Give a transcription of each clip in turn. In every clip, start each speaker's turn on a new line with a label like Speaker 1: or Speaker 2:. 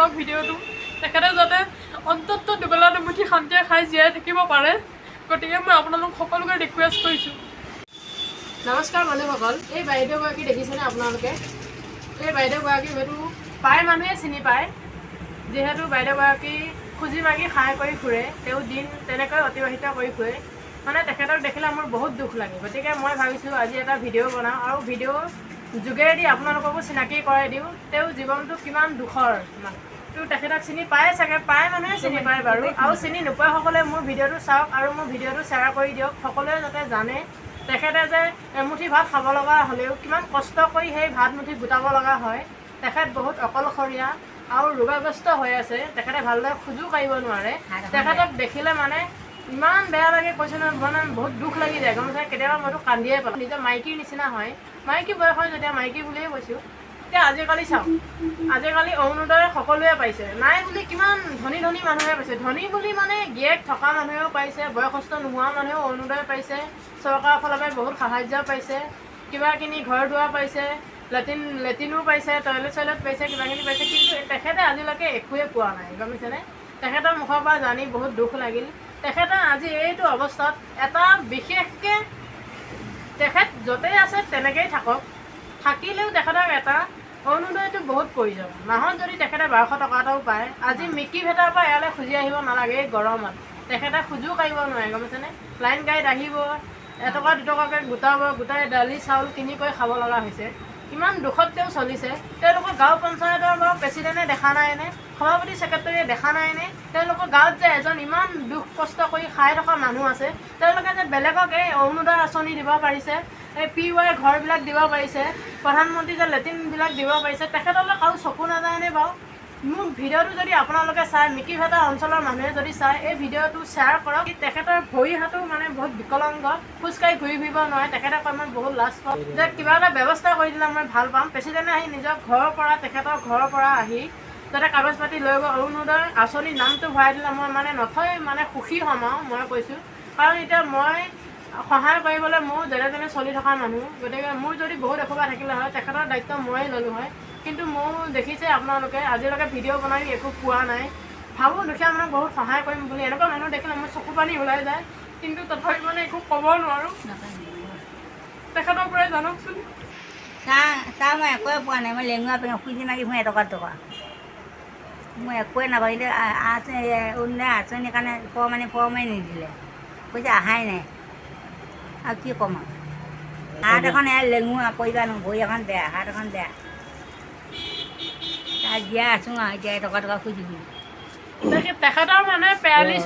Speaker 1: কৰক ভিডিঅ'টো তেখেতে যাতে অন্ততঃ দুবেলা দুমুঠি শান্তিৰে খাই জীয়াই থাকিব পাৰে গতিকে মই আপোনালোক সকলোকে ৰিকুৱেষ্ট কৰিছোঁ। নমস্কাৰ বন্ধুসকল, এই বাইদেউগৰাকী দেখিছেনে আপোনালোকে? এই বাইদেউগৰাকী হয়তো প্ৰায় মানুহে চিনি পায়, যিহেতু বাইদেউগৰাকী খুজি মাগি খাই কৰি ফুৰে, তেওঁ দিন তেনেকৈ অতিবাহিত কৰি ফুৰে। মানে তেখেতক দেখিলে মোৰ বহুত দুখ লাগে। গতিকে মই ভাবিছোঁ আজি এটা ভিডিঅ' বনাওঁ আৰু ভিডিঅ' যোগেদি আপোনালোককো চিনাকি কৰাই দিওঁ তেওঁ জীৱনটো কিমান দুখৰ। তো তেখেতক চিনি পায়ে চাগে, প্ৰায় মানুহে চিনি পায় বাৰু, আৰু চিনি নোপোৱাসকলে মোৰ ভিডিঅ'টো চাওক আৰু মোৰ ভিডিঅ'টো শ্বেয়াৰ কৰি দিয়ক, সকলোৱে যাতে জানে তেখেতে যে এমুঠি ভাত খাব লগা হ'লেও কিমান কষ্ট কৰি সেই ভাত মুঠি গোটাব লগা হয়। তেখেত বহুত অকলশৰীয়া আৰু ৰোগাগ্ৰস্ত হৈ আছে, তেখেতে ভালদৰে খোজো কাঢ়িব নোৱাৰে। তেখেতক দেখিলে মানে ইমান বেয়া লাগে, কৈছে নহয়, মানে বহুত দুখ লাগি যায়। গম পাইছে, কেতিয়াবা মইতো কান্দিয়ে পালোঁ, নিজৰ মাইকীৰ নিচিনা হয়। মাইকী বয়স হয় যেতিয়া মাইকী বুলিয়ে কৈছোঁ। এতিয়া আজিকালি চাওক, আজিকালি অৰুণোদয় সকলোৱে পাইছে, নাই বুলি কিমান ধনী ধনী মানুহে পাইছে। ধনী বুলি মানে গিয়েক থকা মানুহেও পাইছে, বয়সস্থ নোহোৱা মানুহেও অৰুণোদয় পাইছে, চৰকাৰৰ ফালৰ পৰা বহুত সাহাৰ্য পাইছে, কিবা কিনি ঘৰ দুৱাৰ পাইছে, লেট্ৰিনো পাইছে, টয়লেট পাইছে, কিবাকিনি পাইছে। কিন্তু তেখেতে আজিলৈকে একোৱে পোৱা নাই। গম পাইছেনে? তেখেতৰ মুখৰ পৰা জানি বহুত দুখ লাগিল। তেখেতে আজি এইটো অৱস্থাত এটা বিশেষকৈ তেখেত য'তেই আছে তেনেকৈয়ে থাকক, থাকিলেও তেখেতক এটা অৰুণোদয়টো বহুত প্ৰয়োজন। মাহত যদি তেখেতে 1200 টকা এটাও পায়, আজি মিকি ভেটাৰ পৰা ইয়ালৈ খুজি আহিব নালাগে। এই গৰমত তেখেতে খোজো কাঢ়িব নোৱাৰে। গম পাইছেনে? লাইন গাড়ীত আহিব, এটকা দুটকাকৈ গোটাব, গোটাই দালি চাউল কিনি কৰি খাব লগা হৈছে। ইমান দুখত তেওঁ চলিছে। তেওঁলোকৰ গাঁও পঞ্চায়তৰ বাৰু প্ৰেচিডেণ্টে দেখা নাইনে, সভাপতি ছেক্ৰেটাৰীয়ে দেখা নাইনে? তেওঁলোকৰ গাঁৱত যে এজন ইমান দুখ কষ্ট কৰি খাই থকা মানুহ আছে, তেওঁলোকে যে বেলেগক এই অৰুণোদয় আঁচনি দিব পাৰিছে, এই PY ঘৰবিলাক দিব পাৰিছে, প্ৰধানমন্ত্ৰী যে লেট্ৰিনবিলাক দিব পাৰিছে, তেখেতলৈ কাৰো চকু নাযায়নে বাৰু? মোৰ ভিডিঅ'টো যদি আপোনালোকে চাই, মিকি ভেটা অঞ্চলৰ মানুহে যদি চাই, এই ভিডিঅ'টো শ্বেয়াৰ কৰক। তেখেতৰ ভৰি হাতো মানে বহুত বিকলাংগ, খোজকাঢ়ি ঘূৰি ফুৰিব নোৱাৰে। তেখেতে কয় মই বহুত লাজ পাওঁ, যে কিবা এটা ব্যৱস্থা কৰি দিলে মই ভাল পাম। প্ৰেচিডেণ্টে আহি নিজৰ ঘৰৰ পৰা, তেখেতৰ ঘৰৰ পৰা আহি যাতে কাগজ পাতি লৈ গৈ অৰুণোদয় আঁচনিৰ নামটো ভৰাই দিলে মই মানে নথৈ মানে সুখী হ'ম আৰু মই কৈছোঁ। কাৰণ এতিয়া মই সহায় কৰিবলৈ মোৰ যেনে তেনে চলি থকা মানুহ, গতিকে মোৰ যদি বহুত এসোপা থাকিলে হয়, তেখেতৰ দায়িত্ব ময়ে ল'লোঁ হয়। কিন্তু মোৰ দেখিছে আপোনালোকে, আজিলৈকে ভিডিঅ' বনাই একো পোৱা নাই। ভাবোঁ দুখীয়া মানুহক বহুত সহায় কৰিম বুলি, এনেকুৱা মানুহ দেখিলে মোৰ চকু পানী ওলাই যায়, কিন্তু তথাপি মানে একো ক'ব নোৱাৰোঁ। তেখেতৰ পৰাই জানকচোন।
Speaker 2: চাহ মই একোৱে পোৱা নাই। মই লেঙুৰা পেঙা খুজি মাগি মই এটকা মই একোৱে নাপাওঁ। এতিয়া অৰুণোদয় আঁচনিৰ কাৰণে ফৰ্মেই নিদিলে, কৈছে অহাই নাই। আৰু কি ক'ম আৰু, হাত এখন লেঙুৰা কৰিবা নো, ভৰি এখন বেয়া, হাত এখন বেয়া, তাত জীয়াই আছোঁ আৰু এতিয়া এটকা খুজি
Speaker 1: তেখেতৰ মানে পেৰালিছ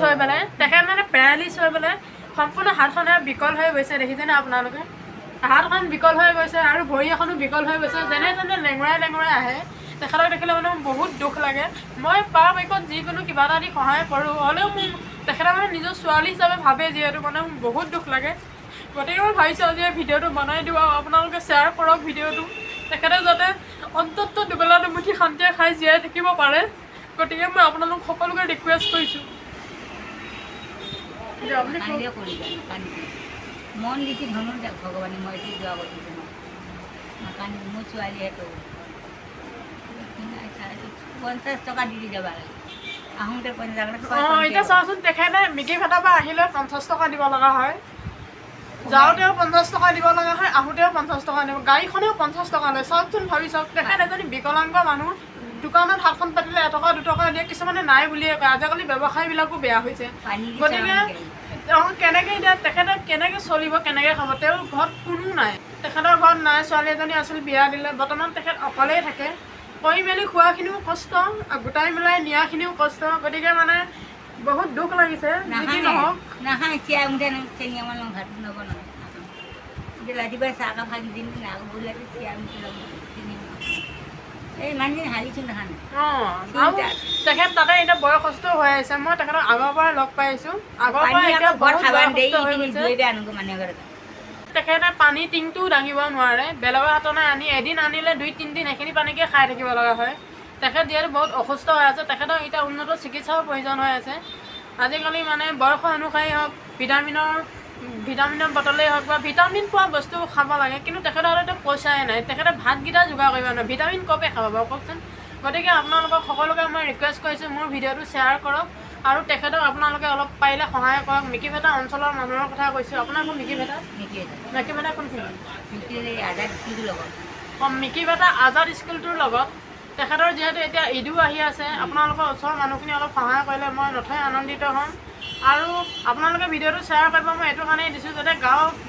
Speaker 1: হৈ পেলাই, সম্পূৰ্ণ হাতখনে বিকল হৈ গৈছে। দেখিছেনে আপোনালোকে? হাতখন বিকল হৈ গৈছে আৰু ভৰি এখনো বিকল হৈ গৈছে। যেনে তেনে লেঙুৰাই আহে। তেখেতক দেখিলে মানে বহুত দুখ লাগে। মই পৰাপক্ষত যিকোনো কিবা এটা দি সহায় কৰোঁ, হ'লেও মোক তেখেতে মানে নিজৰ ছোৱালী হিচাপে ভাবে, যিহেতু মানে মোক বহুত দুখ লাগে। গতিকে মই ভাবিছোঁ আজি ভিডিঅ'টো বনাই দিওঁ আৰু আপোনালোকে শ্বেয়াৰ কৰক ভিডিঅ'টো, তেখেতে যাতে অন্ততঃ দুবেলা দুমুঠি শান্তিৰে খাই জীয়াই থাকিব পাৰে। গতিকে মই আপোনালোক সকলোকে ৰিকুৱেষ্ট কৰিছোঁ।
Speaker 2: মন দিছি ধনু ভগৱানে, মই এইটো যোৱা কথা নাকান্দি, মোৰ ছোৱালীহেঁতো 50 টকা দি যাব লাগে, আহোঁতে 50 টকা।
Speaker 1: এতিয়া চাওঁচোন, তেখেতে মিকি ভেটাৰ পৰা আহিলে 50 টকা দিব লগা হয়, যাওঁতেও 50 টকা দিব লগা হয়, আহোঁতেও 50 টকা দিব, গাড়ীখনেও 50 টকা লয়। চাওকচোন, ভাবি চাওক, তেখেত এজনী বিকলাংগ মানুহ, দোকানত হাতখন পাতিলে এটকা দুটকা দিয়ে, কিছুমানে নাই বুলিয়ে কয়। আজিকালি ব্যৱসায়বিলাকো বেয়া হৈছে। গতিকে কেনেকৈ এতিয়া তেখেতে কেনেকৈ চলিব, কেনেকৈ খাব? তেওঁৰ ঘৰত কোনো নাই, তেখেতৰ ঘৰত নাই। ছোৱালী এজনী আছিল, বিয়া দিলে। বৰ্তমান তেখেত অকলেই থাকে। কৰি মেলি খোৱাখিনিও কষ্ট, গোটাই মেলাই নিয়াখিনিও কষ্ট। গতিকে মানে বহুত দুখ লাগিছে। যি নহওক
Speaker 2: নাখায়, চিৰাই মুঠে চেনি অকণ লওঁ, ভাত নবনাওঁ। এতিয়া ৰাতিপুৱাই চাহকাপ ভাজি দিম, আকৌ বোলে চিৰাই মুঠি ল'ম, চেনি এই মানুহজনী হালিচোন দেখা নাই।
Speaker 1: আৰু তেখেত তাতে এতিয়া বয়সস্থ হৈ আছে। মই তেখেতক আগৰ পৰা লগ পাইছোঁ, আগৰ পৰা এতিয়া বহুত বয়সস্থ হৈ গৈছে। তেখেতে পানী টিংটোও দাঙিব নোৱাৰে, বেলেগৰ হাতনে আনি এদিন আনিলে 2-3 দিন সেইখিনি পানীকে খাই থাকিব লগা হয়। তেখেত যিহেতু বহুত অসুস্থ হৈ আছে, তেখেতক এতিয়া উন্নত চিকিৎসাও প্ৰয়োজন হৈ আছে। আজিকালি মানে বয়স অনুসাৰি হওক, ভিটামিনৰ বটলেই হওক বা ভিটামিন পোৱা বস্তু খাব লাগে, কিন্তু তেখেতৰ হাতত পইচাই নাই। তেখেতে ভাতকেইটা যোগাৰ কৰিব নোৱাৰে, ভিটামিন ক'ৰপৰা খাব বাৰু কওকচোন? গতিকে আপোনালোকক সকলোকে মই ৰিকুৱেষ্ট কৰিছোঁ মোৰ ভিডিঅ'টো শ্বেয়াৰ কৰক আৰু তেখেতক আপোনালোকে অলপ পাৰিলে সহায় কৰক। মিকিভেটা অঞ্চলৰ মানুহৰ কথা কৈছোঁ। আপোনাৰ ঘৰ মিকিভেটা? মিকিভেটা কোনখিনি? মিকিভেটা আজাদ স্কুলটোৰ লগত তেখেতৰ যিহেতু এতিয়া ঈদো আহি আছে, আপোনালোকৰ ওচৰৰ মানুহখিনি অলপ সহায় কৰিলে মই নথৈ আনন্দিত হ'ম। আৰু আপোনালোকে ভিডিঅ'টো শ্বেয়াৰ কৰিব মই এইটো কাৰণেই দিছোঁ যাতে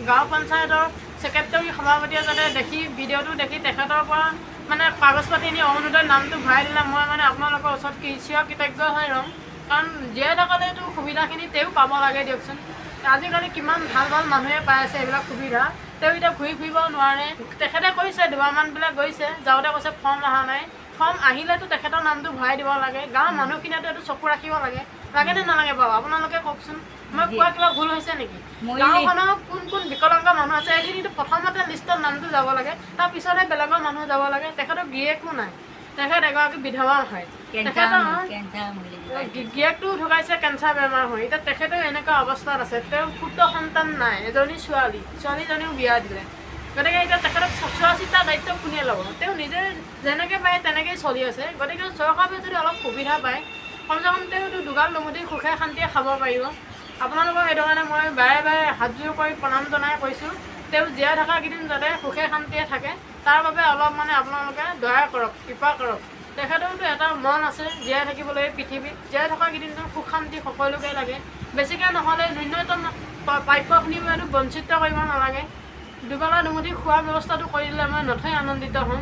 Speaker 1: গাঁও পঞ্চায়তৰ ছেক্ৰেটাৰী সভাপতিয়ে যাতে দেখি ভিডিঅ'টো দেখি তেখেতৰ পৰা মানে কাগজ পাতি নি অৰুণোদয়ৰ নামটো ভৰাই দিলে মই মানে আপোনালোকৰ ওচৰত চিৰ কৃতজ্ঞ হৈ ৰ'ম। কাৰণ জীয়াই থকালেতো সুবিধাখিনি তেওঁ পাব লাগে দিয়কচোন। আজিকালি কিমান ভাল ভাল মানুহে পাই আছে এইবিলাক সুবিধা, তেওঁ এতিয়া ঘূৰি ফুৰিব নোৱাৰে। তেখেতে কৈছে দুবাৰমান বোলে গৈছে, যাওঁতে কৈছে ফৰ্ম অহা নাই। ফৰ্ম আহিলেতো তেখেতৰ নামটো ভৰাই দিব লাগে। গাঁৱৰ মানুহখিনিয়েতো এইটো চকু ৰাখিব লাগেনে নালাগে বাৰু আপোনালোকে কওকচোন। মই কোৱা কিবা ভুল হৈছে নেকি? গাঁওখনৰ কোন কোন বিকলাংগ মানুহ আছে এইখিনিতো প্ৰথমতে লিষ্টত নামটো যাব লাগে, তাৰ পিছতহে বেলেগৰ মানুহ যাব লাগে। তেখেতৰ গিৰিয়েকো নাই, তেখেত এগৰাকী বিধৱা হয়। তেখেতৰ গিৰিয়েকটো ঢুকাইছে কেঞ্চাৰ বেমাৰ হৈ। এতিয়া তেখেতেও এনেকুৱা অৱস্থাত আছে। তেওঁ পুত্ৰ সন্তান নাই, এজনী ছোৱালীজনীও বিয়া দিলে। গতিকে এতিয়া তেখেতক চোৱা চিতা দায়িত্ব কোনে ল'ব? তেওঁ নিজে যেনেকৈ পায় তেনেকৈয়ে চলি আছে। গতিকে চৰকাৰে যদি অলপ সুবিধা পায় কমচে কম তেওঁতো দুগাল দুমুঠি সুখে শান্তিয়ে খাব পাৰিব। আপোনালোকক সেইটো কাৰণে মই বাৰে বাৰে হাতযোৰ কৰি প্ৰণাম জনাই কৈছোঁ, তেওঁ জীয়াই থকাকেইদিন যাতে সুখে শান্তিয়ে থাকে তাৰ বাবে অলপ মানে আপোনালোকে দয়া কৰক, কৃপা কৰক। তেখেতৰতো এটা মন আছে জীয়াই থাকিবলৈ পৃথিৱীত। জীয়াই থকাকেইদিনটো সুখ শান্তি সকলোকে লাগে। বেছিকৈ নহ'লে ন্যূনতম প্ৰাপ্যখিনিটো বঞ্চিত কৰিব নালাগে। দুবেলা দুমুঠি খোৱাৰ ব্যৱস্থাটো কৰি দিলে মই নথৈ আনন্দিত হ'ম।